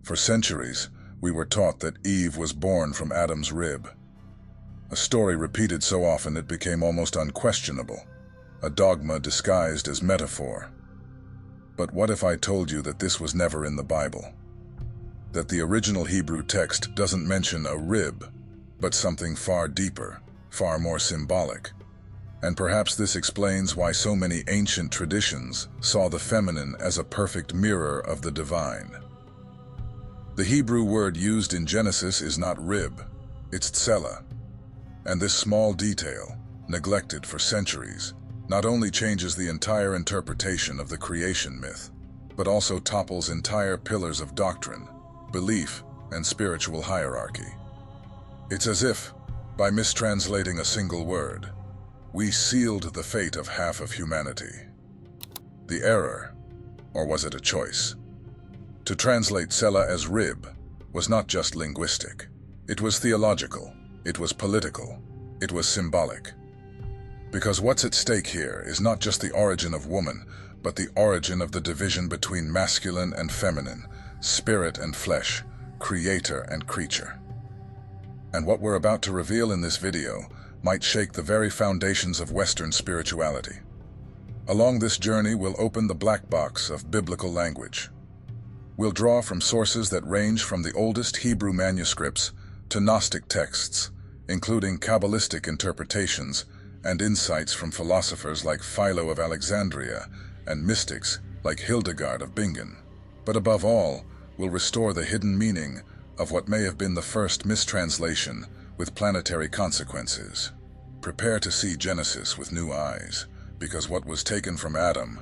For centuries, we were taught that Eve was born from Adam's rib. A story repeated so often it became almost unquestionable, a dogma disguised as metaphor. But what if I told you that this was never in the Bible? That the original Hebrew text doesn't mention a rib, but something far deeper, far more symbolic. And perhaps this explains why so many ancient traditions saw the feminine as a perfect mirror of the divine. The Hebrew word used in Genesis is not rib, it's Tsela. And this small detail, neglected for centuries, not only changes the entire interpretation of the creation myth, but also topples entire pillars of doctrine, belief, and spiritual hierarchy. It's as if, by mistranslating a single word, we sealed the fate of half of humanity. The error, or was it a choice? To translate Tsela as rib was not just linguistic. It was theological, it was political, it was symbolic. Because what's at stake here is not just the origin of woman, but the origin of the division between masculine and feminine, spirit and flesh, creator and creature. And what we're about to reveal in this video might shake the very foundations of Western spirituality. Along this journey, we'll open the black box of biblical language. We'll draw from sources that range from the oldest Hebrew manuscripts to Gnostic texts, including Kabbalistic interpretations and insights from philosophers like Philo of Alexandria and mystics like Hildegard of Bingen. But above all, we'll restore the hidden meaning of what may have been the first mistranslation with planetary consequences. Prepare to see Genesis with new eyes, because what was taken from Adam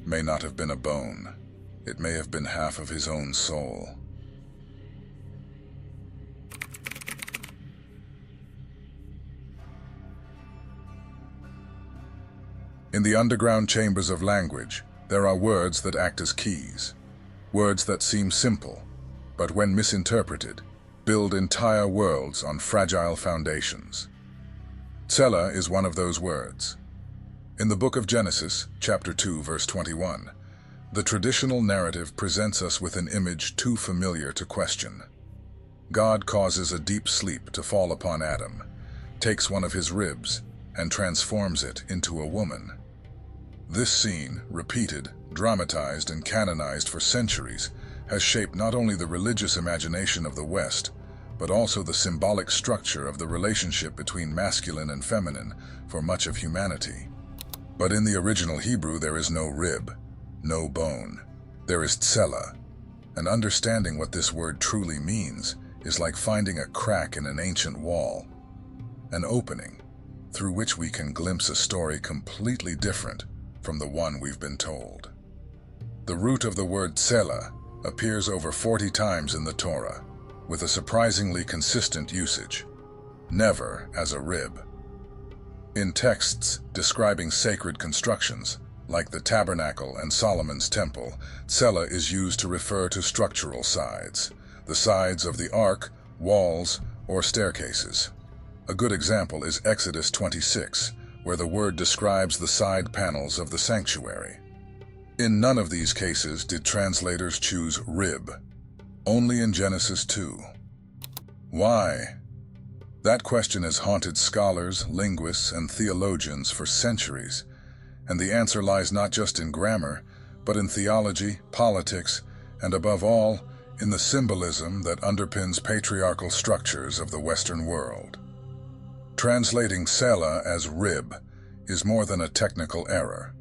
may not have been a bone. It may have been half of his own soul. In the underground chambers of language, there are words that act as keys. Words that seem simple, but when misinterpreted, build entire worlds on fragile foundations. Tsela is one of those words. In the book of Genesis, chapter 2, verse 21, the traditional narrative presents us with an image too familiar to question. God causes a deep sleep to fall upon Adam, takes one of his ribs, and transforms it into a woman. This scene, repeated, dramatized, and canonized for centuries, has shaped not only the religious imagination of the West, but also the symbolic structure of the relationship between masculine and feminine for much of humanity. But in the original Hebrew there is no rib, no bone. There is Tsela, and understanding what this word truly means is like finding a crack in an ancient wall, an opening through which we can glimpse a story completely different from the one we've been told. The root of the word Tsela appears over 40 times in the Torah, with a surprisingly consistent usage, never as a rib. In texts describing sacred constructions, like the tabernacle and Solomon's temple, Tsela is used to refer to structural sides, the sides of the ark, walls, or staircases. A good example is Exodus 26, where the word describes the side panels of the sanctuary. In none of these cases did translators choose rib, only in Genesis 2. Why? That question has haunted scholars, linguists, and theologians for centuries, and the answer lies not just in grammar, but in theology, politics, and above all, in the symbolism that underpins patriarchal structures of the Western world. Translating Tsela as rib is more than a technical error.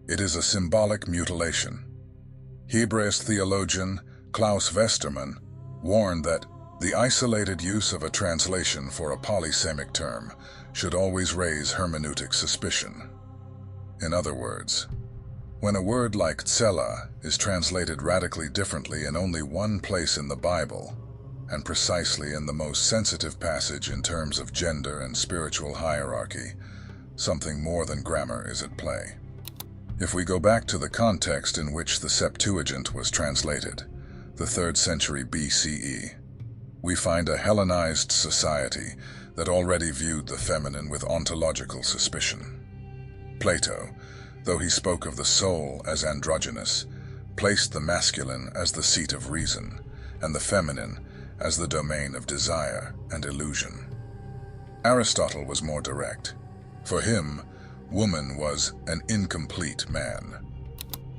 It is a symbolic mutilation. Hebraist theologian Klaus Westermann warned that the isolated use of a translation for a polysemic term should always raise hermeneutic suspicion. In other words, when a word like Tsela is translated radically differently in only one place in the Bible, and precisely in the most sensitive passage in terms of gender and spiritual hierarchy, something more than grammar is at play. If we go back to the context in which the Septuagint was translated, the 3rd century BCE, we find a Hellenized society that already viewed the feminine with ontological suspicion. Plato, though he spoke of the soul as androgynous, placed the masculine as the seat of reason, and the feminine as the domain of desire and illusion. Aristotle was more direct. For him, woman was an incomplete man.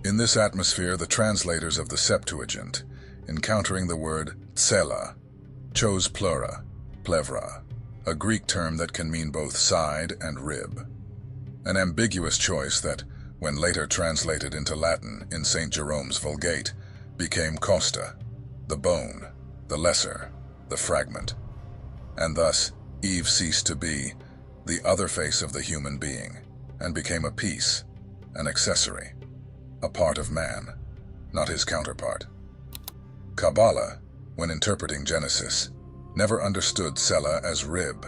In this atmosphere, the translators of the Septuagint, encountering the word Tsela, chose plevra, a Greek term that can mean both side and rib. An ambiguous choice that, when later translated into Latin in St. Jerome's Vulgate, became costa, the bone, the lesser, the fragment. And thus, Eve ceased to be the other face of the human being and became a piece, an accessory, a part of man, not his counterpart. Kabbalah, when interpreting Genesis, never understood Tsela as rib.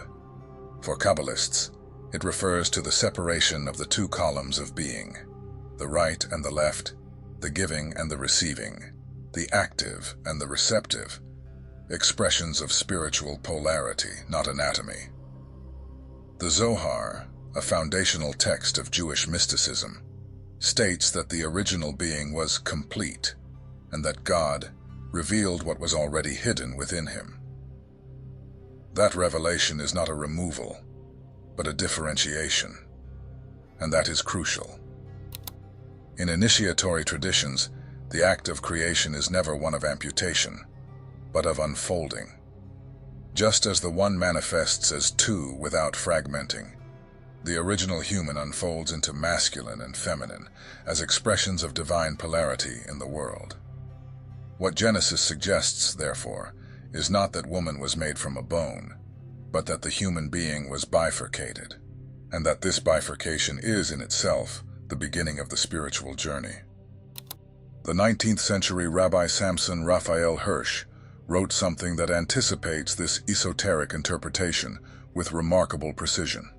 For Kabbalists, it refers to the separation of the two columns of being, the right and the left, the giving and the receiving, the active and the receptive, expressions of spiritual polarity, not anatomy. The Zohar, a foundational text of Jewish mysticism, states that the original being was complete and that God revealed what was already hidden within him. That revelation is not a removal, but a differentiation, and that is crucial. In initiatory traditions, the act of creation is never one of amputation, but of unfolding. Just as the one manifests as two without fragmenting, the original human unfolds into masculine and feminine as expressions of divine polarity in the world. What Genesis suggests, therefore, is not that woman was made from a bone, but that the human being was bifurcated, and that this bifurcation is in itself the beginning of the spiritual journey. The 19th century Rabbi Samson Raphael Hirsch wrote something that anticipates this esoteric interpretation with remarkable precision.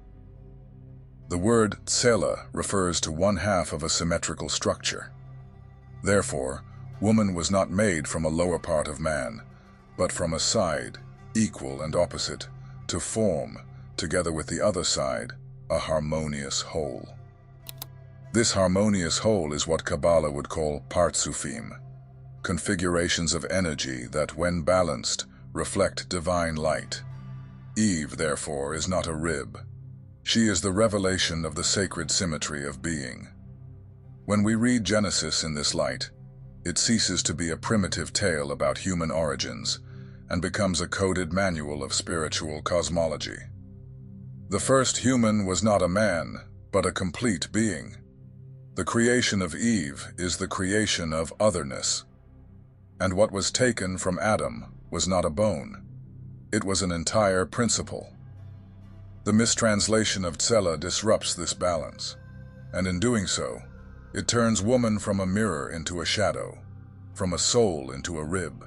The word Tsela refers to one half of a symmetrical structure. Therefore, woman was not made from a lower part of man, but from a side, equal and opposite, to form, together with the other side, a harmonious whole. This harmonious whole is what Kabbalah would call partsufim, configurations of energy that, when balanced, reflect divine light. Eve, therefore, is not a rib. She is the revelation of the sacred symmetry of being. When we read Genesis in this light, it ceases to be a primitive tale about human origins and becomes a coded manual of spiritual cosmology. The first human was not a man, but a complete being. The creation of Eve is the creation of otherness. And what was taken from Adam was not a bone. It was an entire principle. The mistranslation of Tsela disrupts this balance, and in doing so, it turns woman from a mirror into a shadow, from a soul into a rib,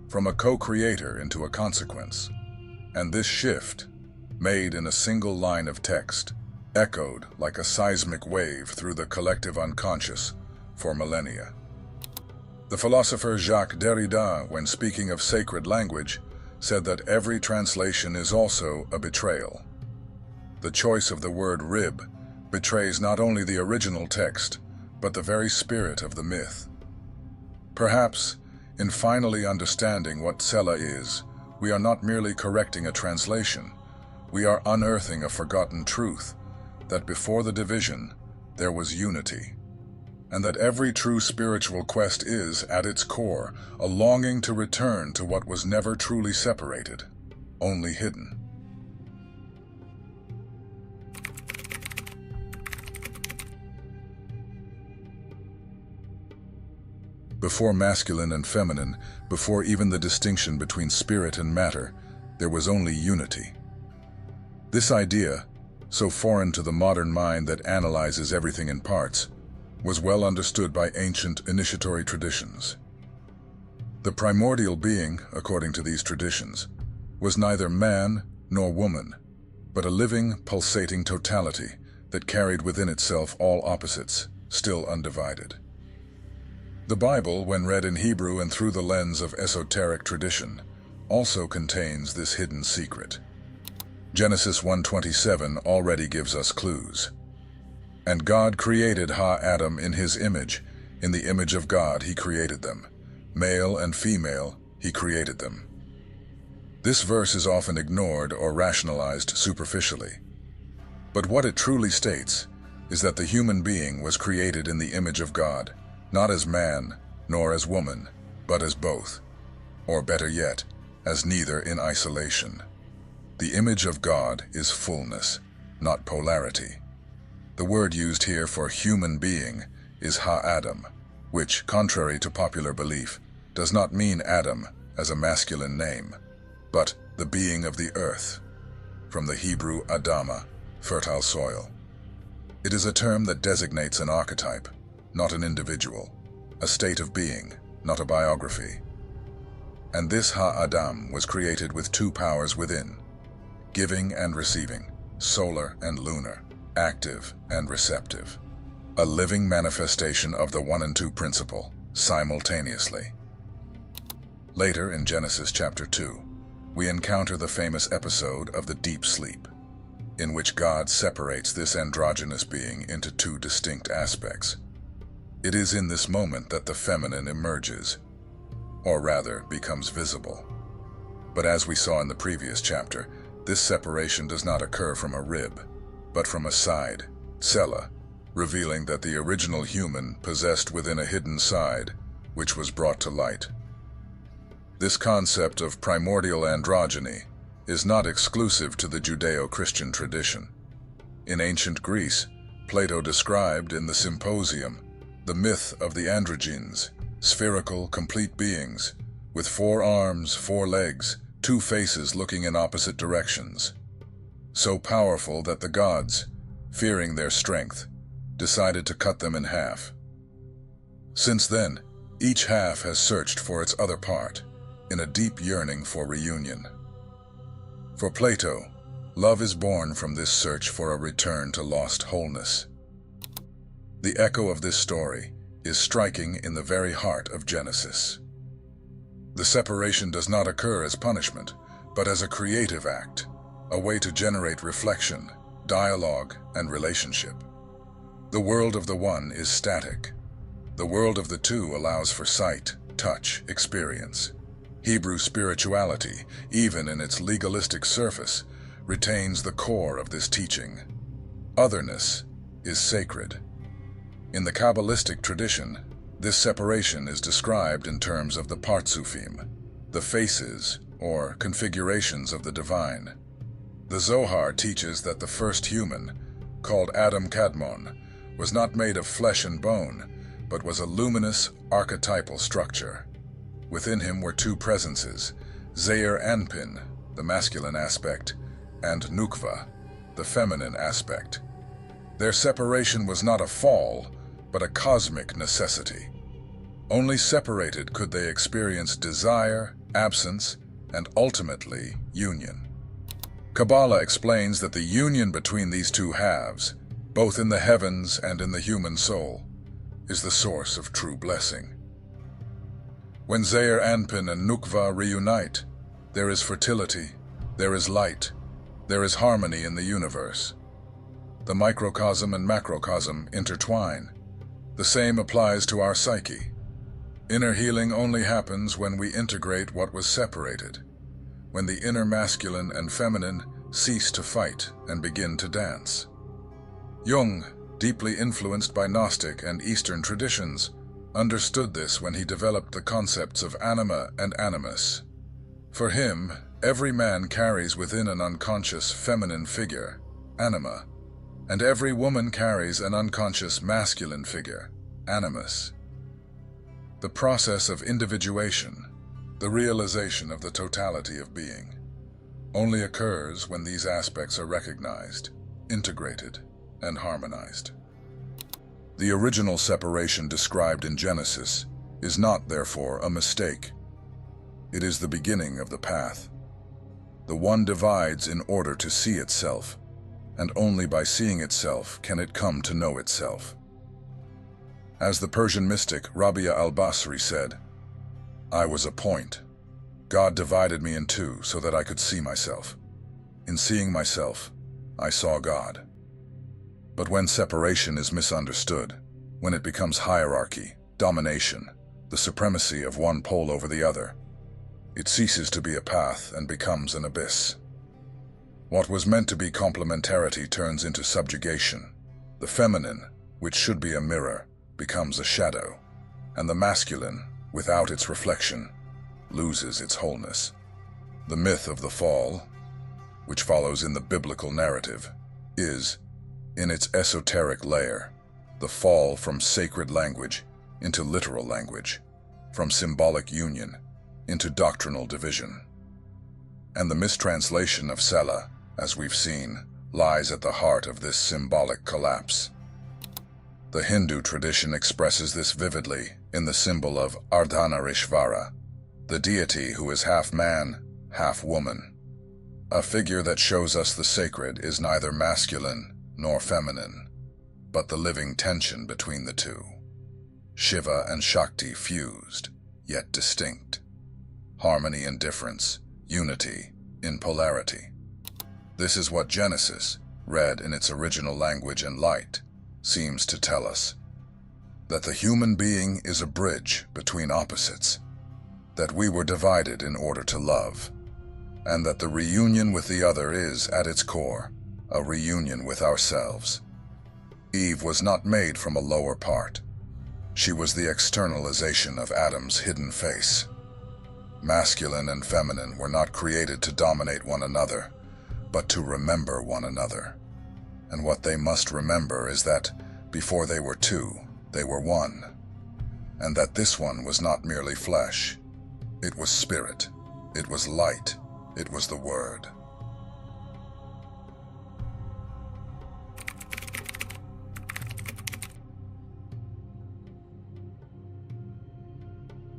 from a co-creator into a consequence. And this shift, made in a single line of text, echoed like a seismic wave through the collective unconscious for millennia. The philosopher Jacques Derrida, when speaking of sacred language, said that every translation is also a betrayal. The choice of the word rib betrays not only the original text, but the very spirit of the myth. Perhaps, in finally understanding what Tsela is, we are not merely correcting a translation, we are unearthing a forgotten truth, that before the division, there was unity, and that every true spiritual quest is, at its core, a longing to return to what was never truly separated, only hidden. Before masculine and feminine, before even the distinction between spirit and matter, there was only unity. This idea, so foreign to the modern mind that analyzes everything in parts, was well understood by ancient initiatory traditions. The primordial being, according to these traditions, was neither man nor woman, but a living, pulsating totality that carried within itself all opposites, still undivided. The Bible, when read in Hebrew and through the lens of esoteric tradition, also contains this hidden secret. Genesis 1:27 already gives us clues. And God created Adam in his image. In the image of God he created them. Male and female He created them. This verse is often ignored or rationalized superficially. But what it truly states is that the human being was created in the image of God, not as man nor as woman, but as both, or better yet, as neither in isolation. The image of God is fullness, not polarity. The word used here for human being is ha-Adam, which, contrary to popular belief, does not mean Adam as a masculine name, but the being of the earth, from the Hebrew Adama, fertile soil. It is a term that designates an archetype, not an individual, a state of being, not a biography. And this ha-Adam was created with two powers within, giving and receiving, solar and lunar, active and receptive, a living manifestation of the one and two principle, simultaneously. Later in Genesis chapter 2, we encounter the famous episode of the deep sleep, in which God separates this androgynous being into two distinct aspects. It is in this moment that the feminine emerges, or rather becomes visible. But as we saw in the previous chapter, this separation does not occur from a rib, but from a side, Tsela, revealing that the original human possessed within a hidden side, which was brought to light. This concept of primordial androgyny is not exclusive to the Judeo-Christian tradition. In ancient Greece, Plato described in the Symposium the myth of the androgynes, spherical, complete beings, with 4 arms, 4 legs, 2 faces looking in opposite directions. So powerful that the gods, fearing their strength, decided to cut them in half. Since then, each half has searched for its other part, in a deep yearning for reunion. For Plato, love is born from this search for a return to lost wholeness. The echo of this story is striking in the very heart of Genesis. The separation does not occur as punishment, but as a creative act, a way to generate reflection, dialogue, and relationship. The world of the one is static. The world of the two allows for sight, touch, experience. Hebrew spirituality, even in its legalistic surface, retains the core of this teaching. Otherness is sacred. In the Kabbalistic tradition, this separation is described in terms of the partsufim, the faces or configurations of the divine. The Zohar teaches that the first human, called Adam Kadmon, was not made of flesh and bone, but was a luminous archetypal structure. Within him were 2 presences, Zeir Anpin, the masculine aspect, and Nukva, the feminine aspect. Their separation was not a fall, but a cosmic necessity. Only separated could they experience desire, absence, and ultimately union. Kabbalah explains that the union between these 2 halves, both in the heavens and in the human soul, is the source of true blessing. When Zeir Anpin and Nukva reunite, there is fertility, there is light, there is harmony in the universe. The microcosm and macrocosm intertwine. The same applies to our psyche. Inner healing only happens when we integrate what was separated, when the inner masculine and feminine cease to fight and begin to dance. Jung, deeply influenced by Gnostic and Eastern traditions, understood this when he developed the concepts of anima and animus. For him, every man carries within an unconscious feminine figure, anima, and every woman carries an unconscious masculine figure, animus. The process of individuation, the realization of the totality of being, only occurs when these aspects are recognized, integrated, and harmonized. The original separation described in Genesis is not, therefore, a mistake. It is the beginning of the path. The one divides in order to see itself, and only by seeing itself can it come to know itself. As the Persian mystic Rabia al-Basri said, "I was a point. God divided me in 2 so that I could see myself. In seeing myself, I saw God." But when separation is misunderstood, when it becomes hierarchy, domination, the supremacy of one pole over the other, It ceases to be a path and becomes an abyss. What was meant to be complementarity turns into subjugation. The feminine, which should be a mirror, becomes a shadow, and the masculine, without its reflection, loses its wholeness. The myth of the fall, which follows in the biblical narrative, is, in its esoteric layer, the fall from sacred language into literal language, from symbolic union into doctrinal division. And the mistranslation of Tsela, as we've seen, lies at the heart of this symbolic collapse. The Hindu tradition expresses this vividly in the symbol of Ardhanarishvara, the deity who is half man, half woman. A figure that shows us the sacred is neither masculine nor feminine, but the living tension between the two. Shiva and Shakti fused, yet distinct. Harmony in difference, unity in polarity. This is what Genesis, read in its original language and light, seems to tell us. That the human being is a bridge between opposites, that we were divided in order to love, and that the reunion with the other is, at its core, a reunion with ourselves. Eve was not made from a lower part. She was the externalization of Adam's hidden face. Masculine and feminine were not created to dominate one another, but to remember one another. And what they must remember is that, before they were two, they were one. And that this one was not merely flesh. It was spirit. It was light. It was the Word.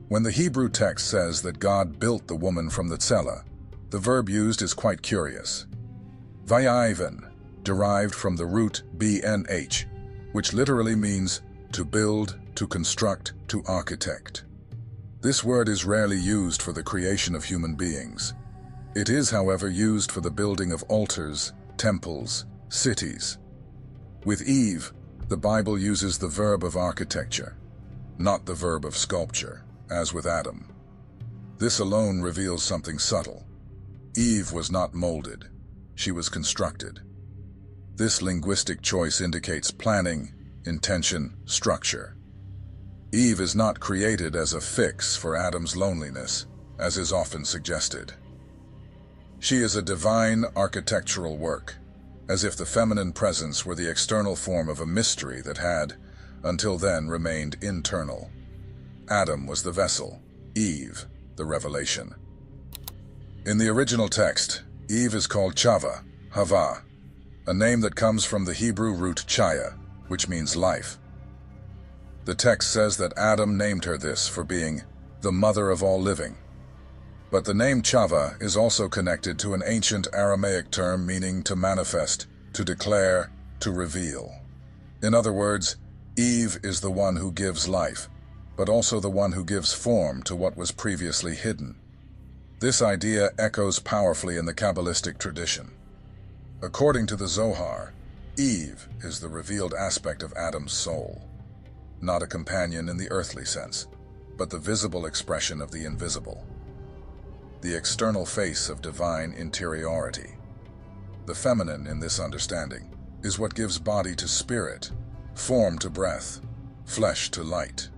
When the Hebrew text says that God built the woman from the Tsela, the verb used is quite curious. Vayiven, derived from the root bnh, which literally means to build, to construct, to architect. This word is rarely used for the creation of human beings. It is, however, used for the building of altars, temples, cities. With Eve, the Bible uses the verb of architecture, not the verb of sculpture, as with Adam. This alone reveals something subtle. Eve was not molded, she was constructed. This linguistic choice indicates planning, intention, structure. Eve is not created as a fix for Adam's loneliness, as is often suggested. She is a divine architectural work, as if the feminine presence were the external form of a mystery that had, until then, remained internal. Adam was the vessel, Eve, the revelation. In the original text, Eve is called Chava, Hava, a name that comes from the Hebrew root chaya, which means life. The text says that Adam named her this for being the mother of all living. But the name Chava is also connected to an ancient Aramaic term meaning to manifest, to declare, to reveal. In other words, Eve is the one who gives life, but also the one who gives form to what was previously hidden. This idea echoes powerfully in the Kabbalistic tradition. According to the Zohar, Eve is the revealed aspect of Adam's soul, not a companion in the earthly sense, but the visible expression of the invisible, the external face of divine interiority. The feminine, in this understanding, is what gives body to spirit, form to breath, flesh to light.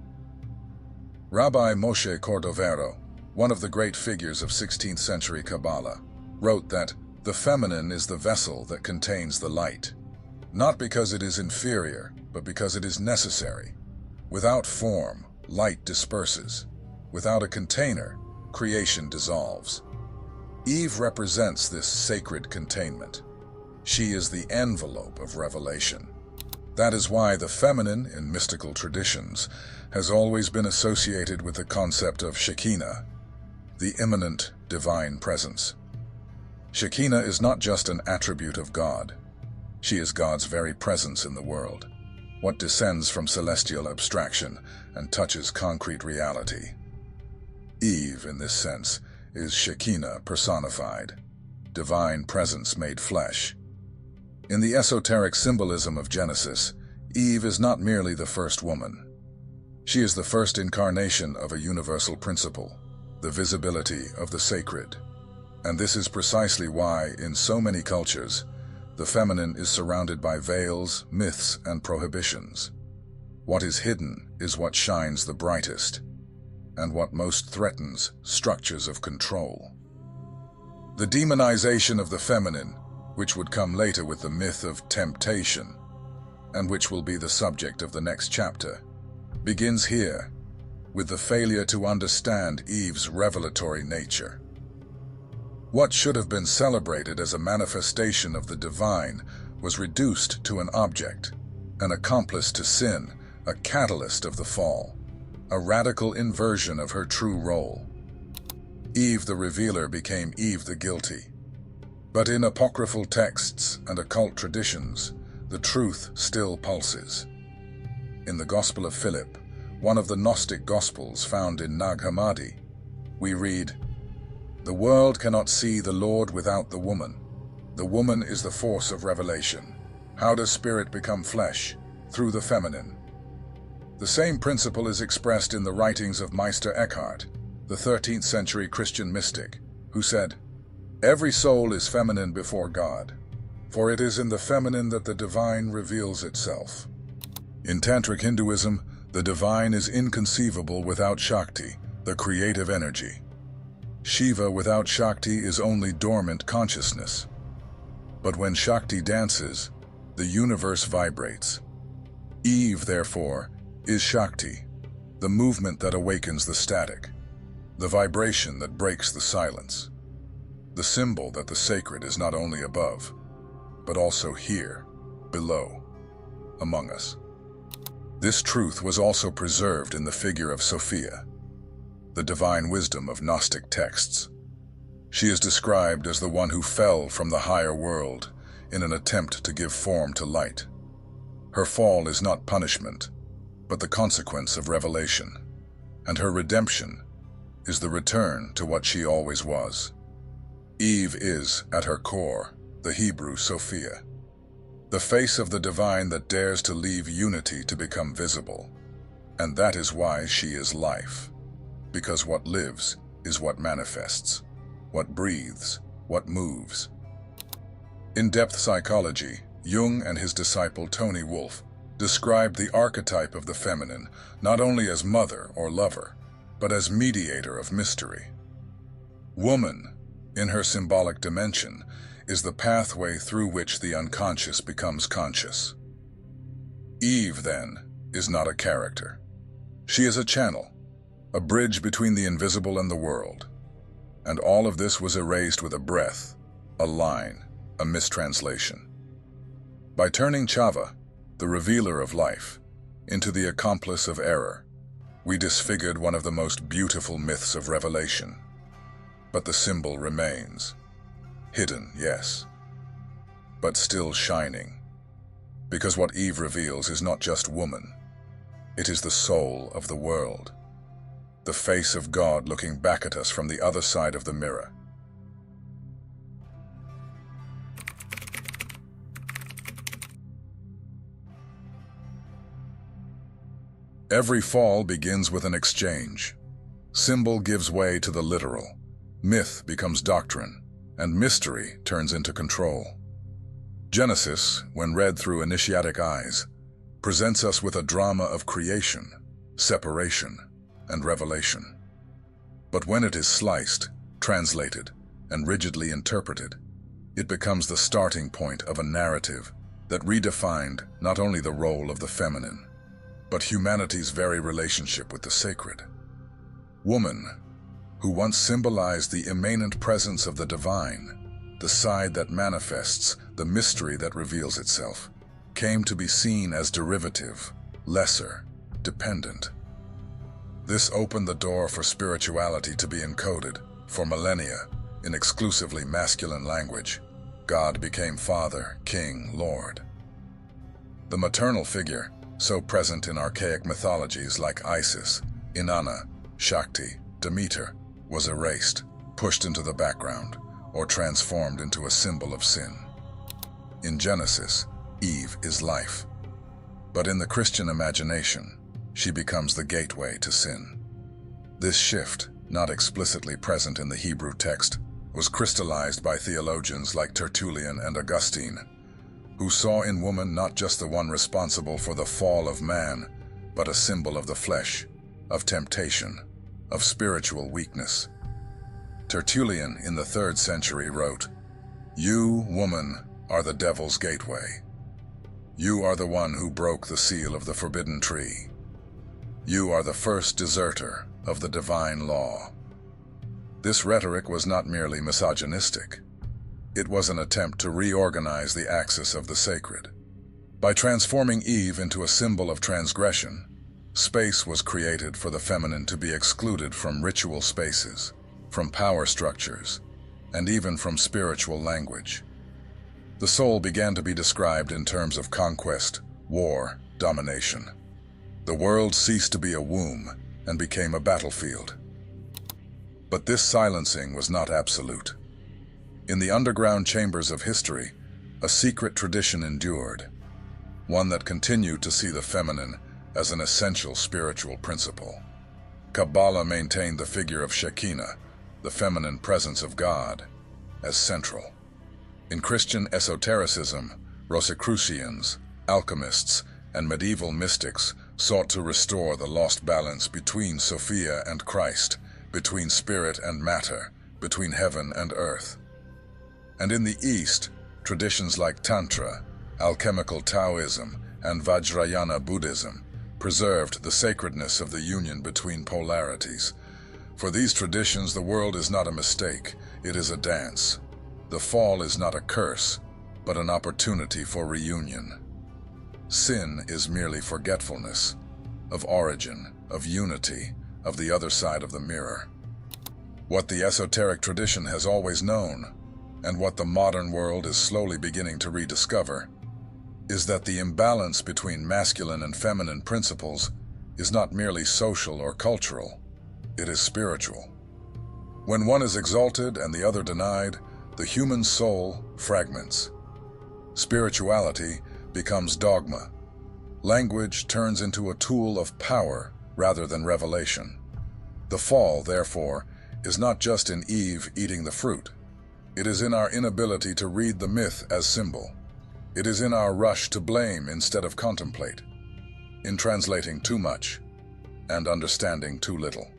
Rabbi Moshe Cordovero, one of the great figures of 16th century Kabbalah, wrote that the feminine is the vessel that contains the light, not because it is inferior, but because it is necessary. Without form, light disperses. Without a container, creation dissolves. Eve represents this sacred containment. She is the envelope of revelation. That is why the feminine, in mystical traditions, has always been associated with the concept of Shekinah, the immanent divine presence. Shekinah is not just an attribute of God. She is God's very presence in the world, what descends from celestial abstraction and touches concrete reality. Eve, in this sense, is Shekinah personified, divine presence made flesh. In the esoteric symbolism of Genesis, Eve is not merely the first woman. She is the first incarnation of a universal principle, the visibility of the sacred. And this is precisely why, in so many cultures, the feminine is surrounded by veils, myths, and prohibitions. What is hidden is what shines the brightest, and what most threatens structures of control. The demonization of the feminine, which would come later with the myth of temptation, and which will be the subject of the next chapter, begins here, with the failure to understand Eve's revelatory nature. What should have been celebrated as a manifestation of the divine was reduced to an object, an accomplice to sin, a catalyst of the fall, a radical inversion of her true role. Eve the revealer became Eve the guilty. But in apocryphal texts and occult traditions, the truth still pulses. In the Gospel of Philip, one of the Gnostic Gospels found in Nag Hammadi, we read, "The world cannot see the Lord without the woman. The woman is the force of revelation. How does spirit become flesh? Through the feminine." The same principle is expressed in the writings of Meister Eckhart, the 13th century Christian mystic, who said, "Every soul is feminine before God, for it is in the feminine that the divine reveals itself." In Tantric Hinduism, the divine is inconceivable without Shakti, the creative energy. Shiva without Shakti is only dormant consciousness. But when Shakti dances, the universe vibrates. Eve, therefore, is Shakti, the movement that awakens the static, the vibration that breaks the silence, the symbol that the sacred is not only above, but also here, below, among us. This truth was also preserved in the figure of Sophia, the divine wisdom of Gnostic texts. She is described as the one who fell from the higher world in an attempt to give form to light. Her fall is not punishment, but the consequence of revelation, and her redemption is the return to what she always was. Eve is, at her core, the Hebrew Sophia, the face of the divine that dares to leave unity to become visible. And that is why she is life, because what lives is what manifests, what breathes, what moves. In depth psychology, Jung and his disciple Tony Wolff described the archetype of the feminine not only as mother or lover, but as mediator of mystery. Woman, in her symbolic dimension, is the pathway through which the unconscious becomes conscious. Eve, then, is not a character. She is a channel, a bridge between the invisible and the world. And all of this was erased with a breath, a line, a mistranslation. By turning Chava, the revealer of life, into the accomplice of error, we disfigured one of the most beautiful myths of revelation. But the symbol remains. Hidden, yes, but still shining. Because what Eve reveals is not just woman. It is the soul of the world, the face of God looking back at us from the other side of the mirror. Every fall begins with an exchange. Symbol gives way to the literal. Myth becomes doctrine, and mystery turns into control. Genesis, when read through initiatic eyes, presents us with a drama of creation, separation, and revelation. But when it is sliced, translated, and rigidly interpreted, it becomes the starting point of a narrative that redefined not only the role of the feminine, but humanity's very relationship with the sacred. Woman, who once symbolized the immanent presence of the divine, the side that manifests, the mystery that reveals itself, came to be seen as derivative, lesser, dependent. This opened the door for spirituality to be encoded, for millennia, in exclusively masculine language. God became Father, King, Lord. The maternal figure, so present in archaic mythologies like Isis, Inanna, Shakti, Demeter, was erased, pushed into the background, or transformed into a symbol of sin. In Genesis, Eve is life. But in the Christian imagination, she becomes the gateway to sin. This shift, not explicitly present in the Hebrew text, was crystallized by theologians like Tertullian and Augustine, who saw in woman not just the one responsible for the fall of man, but a symbol of the flesh, of temptation, of spiritual weakness. Tertullian in the 3rd century wrote, "You, woman, are the devil's gateway. You are the one who broke the seal of the forbidden tree. You are the first deserter of the divine law." This rhetoric was not merely misogynistic. It was an attempt to reorganize the axis of the sacred. By transforming Eve into a symbol of transgression, space was created for the feminine to be excluded from ritual spaces, from power structures, and even from spiritual language. The soul began to be described in terms of conquest, war, domination. The world ceased to be a womb and became a battlefield. But this silencing was not absolute. In the underground chambers of history, a secret tradition endured, one that continued to see the feminine as an essential spiritual principle. Kabbalah maintained the figure of Shekinah, the feminine presence of God, as central. In Christian esotericism, Rosicrucians, alchemists, and medieval mystics sought to restore the lost balance between Sophia and Christ, between spirit and matter, between heaven and earth. And in the East, traditions like Tantra, alchemical Taoism, and Vajrayana Buddhism preserved the sacredness of the union between polarities. For these traditions, the world is not a mistake, it is a dance. The fall is not a curse, but an opportunity for reunion. Sin is merely forgetfulness of origin, of unity, of the other side of the mirror. What the esoteric tradition has always known, and what the modern world is slowly beginning to rediscover, is that the imbalance between masculine and feminine principles is not merely social or cultural, it is spiritual. When one is exalted and the other denied, the human soul fragments. Spirituality becomes dogma. Language turns into a tool of power rather than revelation. The fall, therefore, is not just in Eve eating the fruit. It is in our inability to read the myth as symbol. It is in our rush to blame instead of contemplate, in translating too much and understanding too little.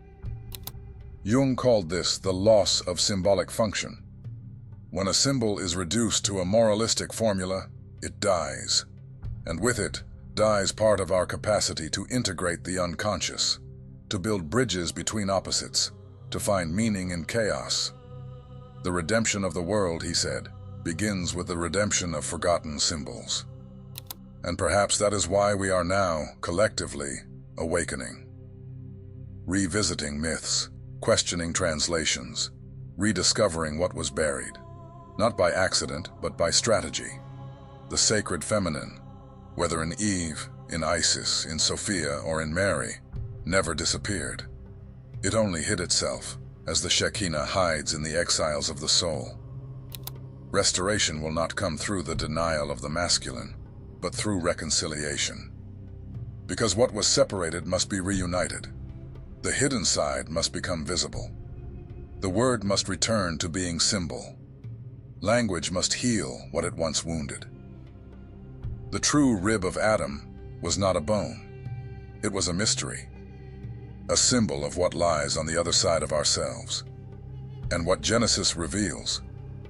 Jung called this the loss of symbolic function. When a symbol is reduced to a moralistic formula, it dies, and with it dies part of our capacity to integrate the unconscious, to build bridges between opposites, to find meaning in chaos. The redemption of the world, he said, begins with the redemption of forgotten symbols. And perhaps that is why we are now, collectively, awakening. Revisiting myths, questioning translations, rediscovering what was buried, not by accident, but by strategy. The sacred feminine, whether in Eve, in Isis, in Sophia, or in Mary, never disappeared. It only hid itself, as the Shekinah hides in the exiles of the soul. Restoration will not come through the denial of the masculine, but through reconciliation. Because what was separated must be reunited. The hidden side must become visible. The word must return to being symbol. Language must heal what it once wounded. The true rib of Adam was not a bone. It was a mystery, a symbol of what lies on the other side of ourselves. And what Genesis reveals,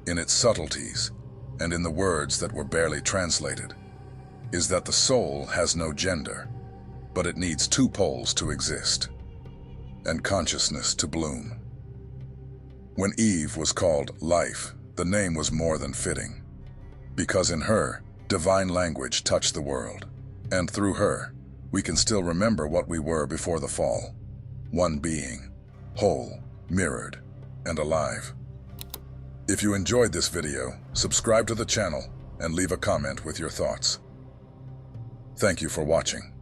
in its subtleties and in the words that were barely translated, is that the soul has no gender, but it needs two poles to exist, and consciousness to bloom. When Eve was called life, the name was more than fitting, because in her, divine language touched the world, and through her, we can still remember what we were before the fall. One being, whole, mirrored, and alive. If you enjoyed this video, subscribe to the channel and leave a comment with your thoughts. Thank you for watching.